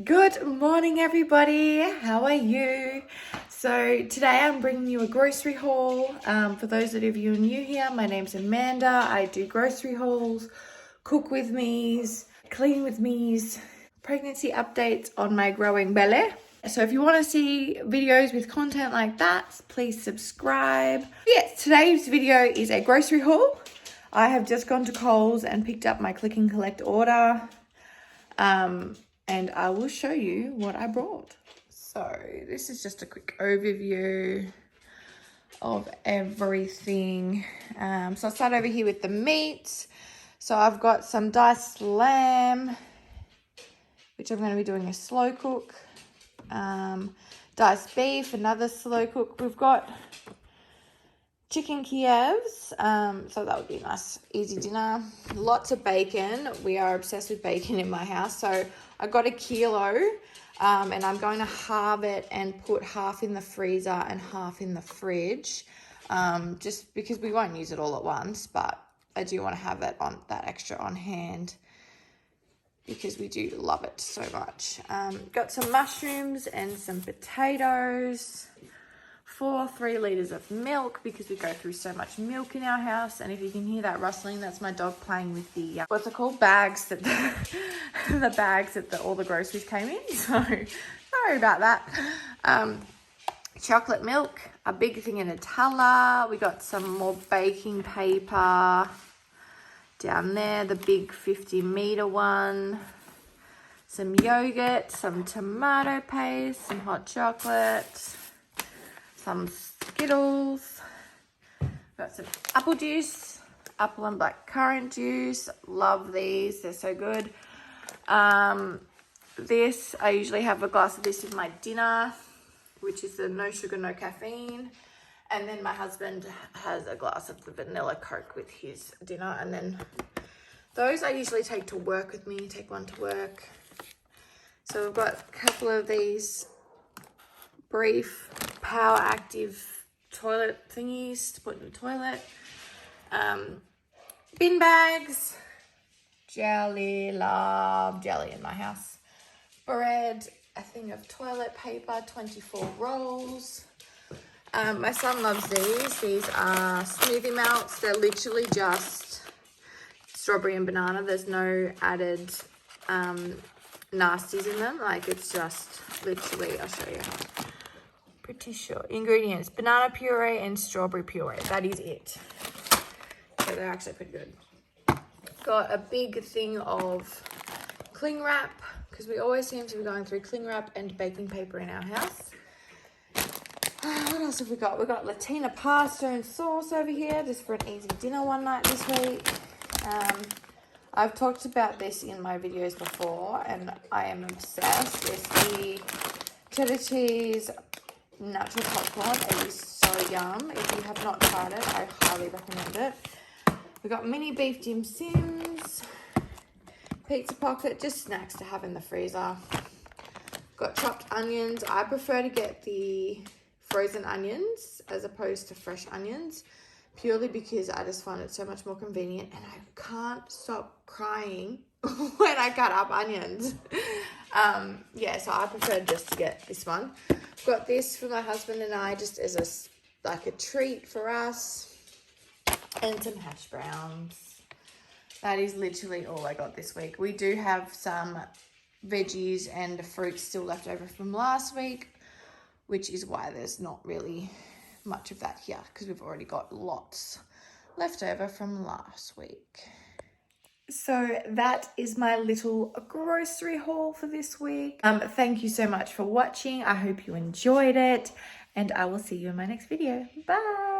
Good morning, everybody. How are you? So today I'm bringing you a grocery haul. For those of you new here, my name's Amanda. I do grocery hauls, cook with me's, clean with me's, pregnancy updates on my growing belly. So if you want to see videos with content like that, please subscribe. Yes, today's video is a grocery haul. I have just gone to Coles and picked up my click and collect order. And I will show you what I brought. So this is just a quick overview of everything. So I'll start over here with the meat. So I've got some diced lamb, which I'm going to be doing a slow cook. Diced beef, another slow cook. We've got chicken Kievs, so that would be a nice easy dinner. Lots of bacon. We are obsessed with bacon in my house, so I got 1 kilo, and I'm going to halve it and put half in the freezer and half in the fridge, just because we won't use it all at once, but I do want to have that extra on hand because we do love it so much. Got some mushrooms and some potatoes. 3 litres of milk because we go through so much milk in our house. And if you can hear that rustling, that's my dog playing with the what's it called, bags that the bags that all the groceries came in. So sorry about that. Chocolate milk, a big thing in Nutella. We got some more baking paper down there, the big 50-meter one. Some yogurt, some tomato paste, some hot chocolate, some Skittles, got some apple juice, apple and black currant juice. Love these, they're so good. This, I usually have a glass of this with my dinner, which is the no sugar, no caffeine. And then my husband has a glass of the vanilla Coke with his dinner. And then those I usually take to work with me, take one to work. So we've got a couple of these brief power active toilet thingies to put in the toilet. Bin bags, jelly, love jelly in my house. Bread, a thing of toilet paper, 24 rolls. My son loves these. These are smoothie melts. They're literally just strawberry and banana. There's no added nasties in them. Like, it's just literally, I'll show you. Pretty sure. Ingredients: banana puree and strawberry puree. That is it. So they're actually pretty good. Got a big thing of cling wrap because we always seem to be going through cling wrap and baking paper in our house. What else have we got? We've got Latina pasta and sauce over here just for an easy dinner one night this week. I've talked about this in my videos before and I am obsessed. It's the cheddar cheese natural popcorn. It is so yum. If you have not tried it, I highly recommend it. We've got mini beef dim sims, pizza pocket, just snacks to have in the freezer. Got chopped onions. I prefer to get the frozen onions as opposed to fresh onions, purely because I just find it so much more convenient and I can't stop crying when I cut up onions. Yeah, so I prefer just to get this one. Got this for my husband and I just as a treat for us, and some hash browns. That is literally all I got this week. We do have some veggies and fruits still left over from last week, which is why there's not really much of that here because we've already got lots left over from last week. So that is my little grocery haul for this week. Thank you so much for watching. I hope you enjoyed it and I will see you in my next video. Bye.